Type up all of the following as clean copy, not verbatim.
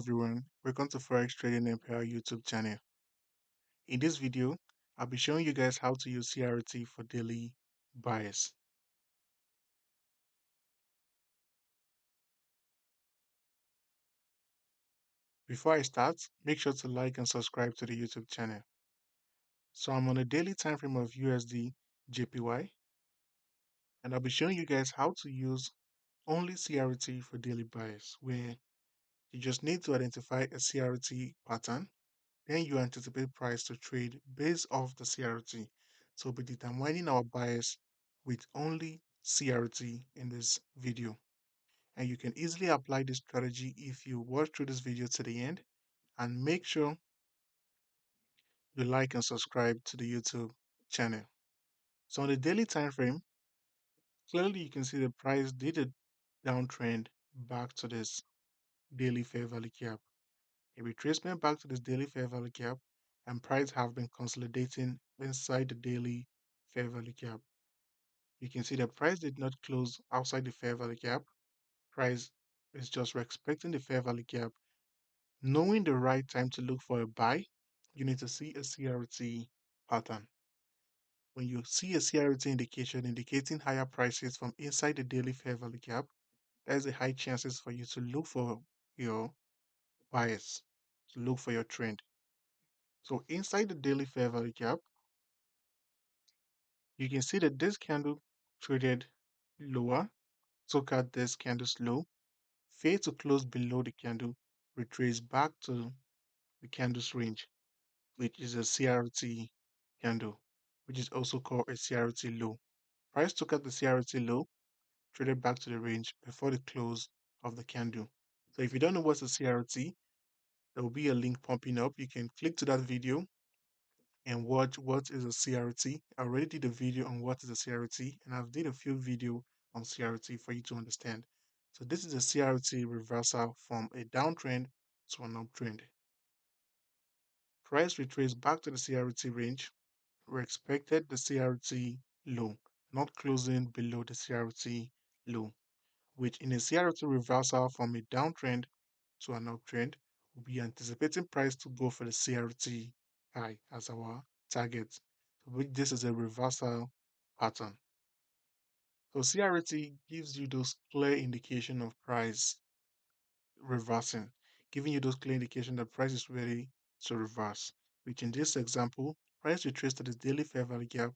everyone, welcome to Forex Trading Empire YouTube channel. In this video, I'll be showing you guys how to use CRT for daily buys. Before I start, make sure to like and subscribe to the YouTube channel. So I'm on a daily time frame of USD JPY, and I'll be showing you guys how to use only CRT for daily buys, where you just need to identify a CRT pattern. Then you anticipate price to trade based off the CRT. So we'll be determining our bias with only CRT in this video. And you can easily apply this strategy if you watch through this video to the end, and make sure you like and subscribe to the YouTube channel. So on the daily time frame, clearly you can see the price did a downtrend back to this daily fair value gap. A retracement back to this daily fair value gap, and price have been consolidating inside the daily fair value gap. You can see the price did not close outside the fair value gap. Price is just respecting the fair value gap. Knowing the right time to look for a buy, you need to see a CRT pattern. When you see a CRT indication indicating higher prices from inside the daily fair value gap, there's a high chances for you to look for your bias, to look for your trend. So inside the daily fair value gap, you can see that this candle traded lower, took out this candle's low, failed to close below the candle, retraced back to the candle's range, which is a CRT candle, which is also called a CRT low. Price took out the CRT low, traded back to the range before the close of the candle. So if you don't know what's a CRT, there will be a link pumping up. You can click to that video and watch what is a CRT. I already did a video on what is a CRT, and I've did a few video on CRT for you to understand. So this is a CRT reversal from a downtrend to an uptrend. Price retraced back to the CRT range. We expected the CRT low, not closing below the CRT low, which in a CRT reversal from a downtrend to an uptrend, we'll be anticipating price to go for the CRT high as our target. This is a reversal pattern. So CRT gives you those clear indication of price reversing, giving you those clear indication that price is ready to reverse, which in this example, price retraced to the daily fair value gap.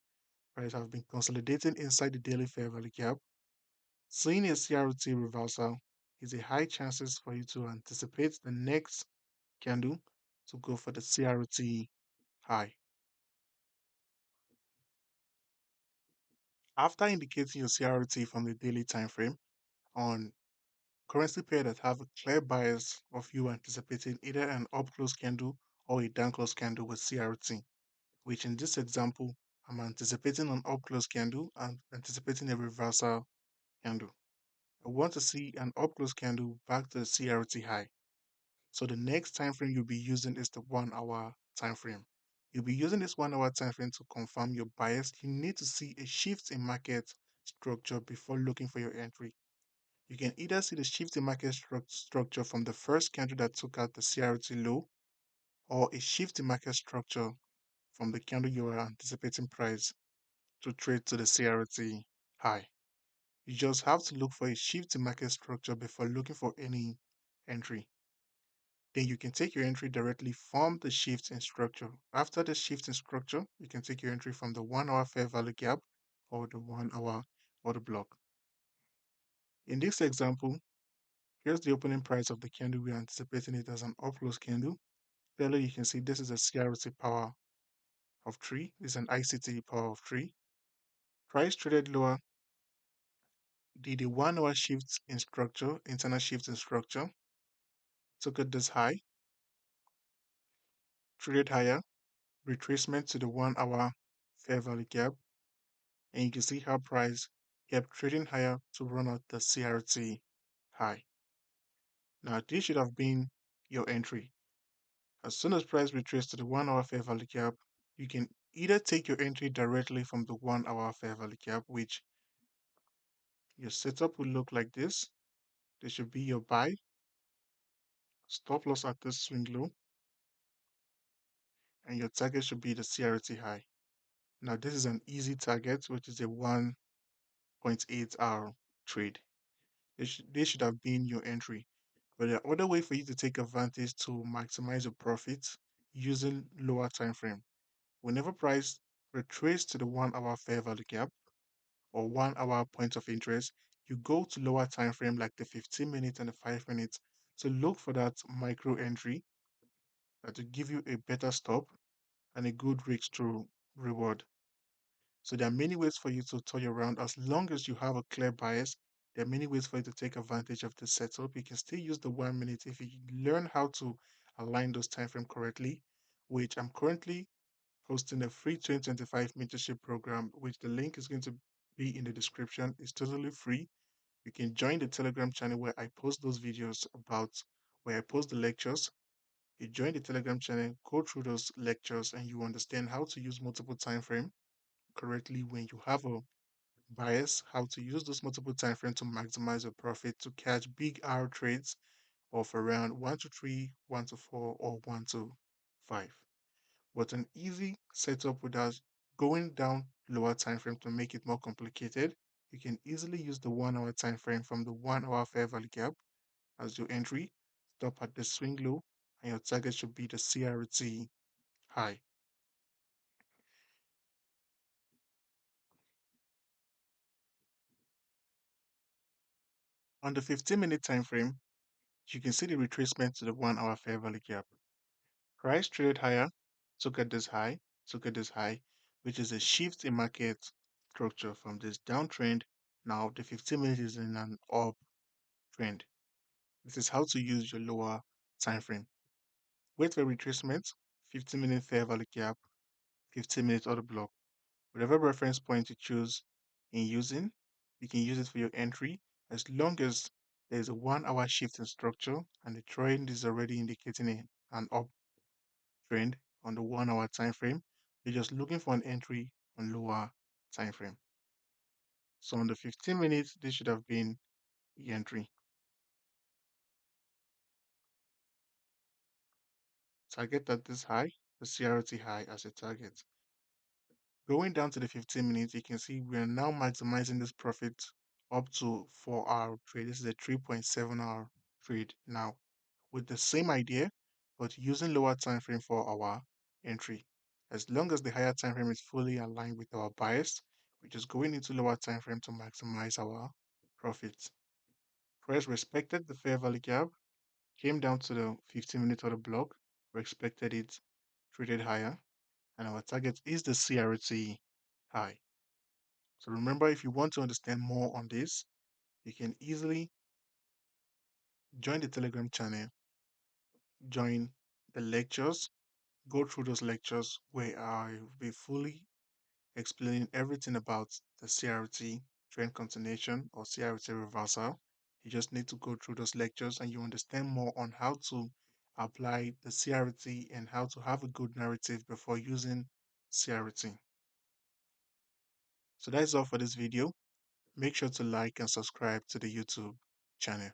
Price have been consolidating inside the daily fair value gap. Seeing a CRT reversal is a high chances for you to anticipate the next candle to go for the CRT high. After indicating your CRT from the daily time frame on currency pair that have a clear bias of you anticipating either an up close candle or a down close candle with CRT, which in this example, I'm anticipating an up close candle and anticipating a reversal candle. I want to see an up close candle back to the CRT high. So the next time frame you'll be using is the 1 hour time frame. You'll be using this 1 hour time frame to confirm your bias. You need to see a shift in market structure before looking for your entry. You can either see the shift in market structure from the first candle that took out the CRT low, or a shift in market structure from the candle you are anticipating price to trade to the CRT high. You just have to look for a shift in market structure before looking for any entry. Then you can take your entry directly from the shift in structure. After the shift in structure, you can take your entry from the 1 hour fair value gap or the 1 hour order block. In this example, here's the opening price of the candle. We're anticipating it as an up close candle. Clearly, you can see this is a CRT power of 3. This is an ICT power of 3. Price traded lower, did a 1 hour shift in structure, internal shift in structure, took it this high, traded higher, retracement to the 1 hour fair value gap, and you can see how price kept trading higher to run out the CRT high. Now, this should have been your entry. As soon as price retraces to the 1 hour fair value gap, you can either take your entry directly from the 1 hour fair value gap, which your setup will look like this. This should be your buy. Stop loss at this swing low, and your target should be the CRT high. Now, this is an easy target, which is a 1.8 hour trade. This should have been your entry. But there are other way for you to take advantage to maximize your profits using lower time frame. Whenever price retraces to the 1 hour fair value gap or 1 hour point of interest, you go to lower time frame like the 15 minutes and the 5 minutes to look for that micro entry that will give you a better stop and a good risk to reward. So there are many ways for you to turn around as long as you have a clear bias. There are many ways for you to take advantage of the setup. You can still use the 1 minute if you learn how to align those time frame correctly, which I'm currently hosting a free 2025 mentorship program, which the link is going to be in the description. It's totally free. You can join the Telegram channel where I post those videos about where I post the lectures. You join the Telegram channel, go through those lectures, and you understand how to use multiple time frame correctly when you have a bias, how to use those multiple time frame to maximize your profit to catch big R trades of around 1 to 3, 1 to 4, or 1 to 5. But an easy setup without going down lower time frame to make it more complicated, you can easily use the 1 hour time frame from the 1 hour fair value gap as your entry, stop at the swing low, and your target should be the CRT high. On the 15-minute time frame, you can see the retracement to the 1 hour fair value gap. Price traded higher, took at this high, took at this high, which is a shift in market structure from this downtrend. Now the 15 minutes is in an up trend. This is how to use your lower time frame. Wait for retracement, 15-minute fair value gap, 15-minute order block. Whatever reference point you choose in using, you can use it for your entry as long as there's a 1 hour shift in structure and the trend is already indicating an up trend on the 1 hour time frame. You're just looking for an entry on lower time frame. So on the 15 minutes, this should have been the entry. Target at this high, the CRT high as a target. Going down to the 15 minutes, you can see we are now maximizing this profit up to 4 hour trade. This is a 3.7 hour trade now with the same idea, but using lower time frame for our entry. As long as the higher time frame is fully aligned with our bias, we're just going into lower time frame to maximize our profits. Price respected the fair value gap, came down to the 15-minute order block, respected it, traded higher, and our target is the CRT high. So remember, if you want to understand more on this, you can easily join the Telegram channel, join the lectures, go through those lectures where I will be fully explaining everything about the CRT trend continuation or CRT reversal. You just need to go through those lectures and you understand more on how to apply the CRT and how to have a good narrative before using CRT. So that's all for this video. Make sure to like and subscribe to the YouTube channel.